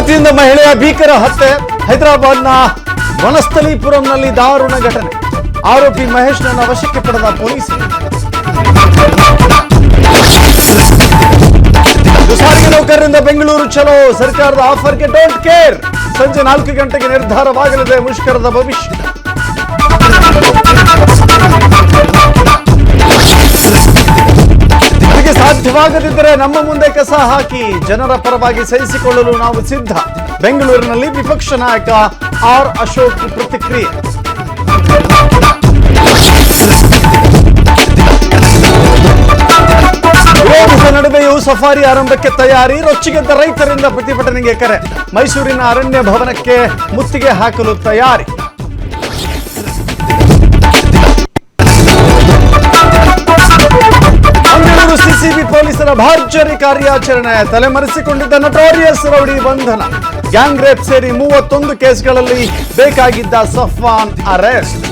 ಕತ್ತಿಯಿಂದ ಮಹಿಳೆಯ ಭೀಕರ ಹತ್ಯೆ. ಹೈದರಾಬಾದ್ನ ವನಸ್ಥಲೀಪುರಂನಲ್ಲಿ ದಾರುಣ ಘಟನೆ. ಆರೋಪಿ ಮಹೇಶ್ನನ್ನು ವಶಕ್ಕೆ ಪಡೆದ ಪೊಲೀಸರು. ಸಾರಿಗೆ ನೌಕರರಿಂದ ಬೆಂಗಳೂರು ಚಲೋ. ಸರ್ಕಾರದ ಆಫರ್ಗೆ ಡೋಂಟ್ ಕೇರ್. ಸಂಜೆ 4 ಗಂಟೆಗೆ ನಿರ್ಧಾರವಾಗಲಿದೆ ಮುಷ್ಕರದ ಭವಿಷ್ಯ. ನನಗೆ ಸಾಧ್ಯವಾಗದಿದ್ದರೆ ನಮ್ಮ ಮುಂದೆ ಕಸ ಹಾಕಿ, ಜನರ ಪರವಾಗಿ ಸಹಿಸಿಕೊಳ್ಳಲು ನಾವು ಸಿದ್ಧ. ಬೆಂಗಳೂರಿನಲ್ಲಿ ವಿಪಕ್ಷ ನಾಯಕ ಆರ್ ಅಶೋಕ್ ಪ್ರತಿಕ್ರಿಯೆ. ವಿರೋಧದ ನಡುವೆಯೂ ಸಫಾರಿ ಆರಂಭಕ್ಕೆ ತಯಾರಿ. ರೊಚ್ಚಿಗೆದ್ದ ರೈತರಿಂದ ಪ್ರತಿಭಟನೆಗೆ ಕರೆ. ಮೈಸೂರಿನ ಅರಣ್ಯ ಭವನಕ್ಕೆ ಮುತ್ತಿಗೆ ಹಾಕಲು ತಯಾರಿ. ಮಂಗಳೂರು ಸಿಸಿಬಿ ಪೊಲೀಸರ ಭರ್ಜರಿ ಕಾರ್ಯಾಚರಣೆ. ತಲೆಮರೆಸಿಕೊಂಡಿದ್ದ ನಟೋರಿಯಸ್ ರೌಡಿ ಬಂಧನ. ಗ್ಯಾಂಗ್ ರೇಪ್ ಸೇರಿ 31 ಕೇಸ್ಗಳಲ್ಲಿ ಬೇಕಾಗಿದ್ದ ಸಫ್ವಾನ್ ಅರೆಸ್ಟ್.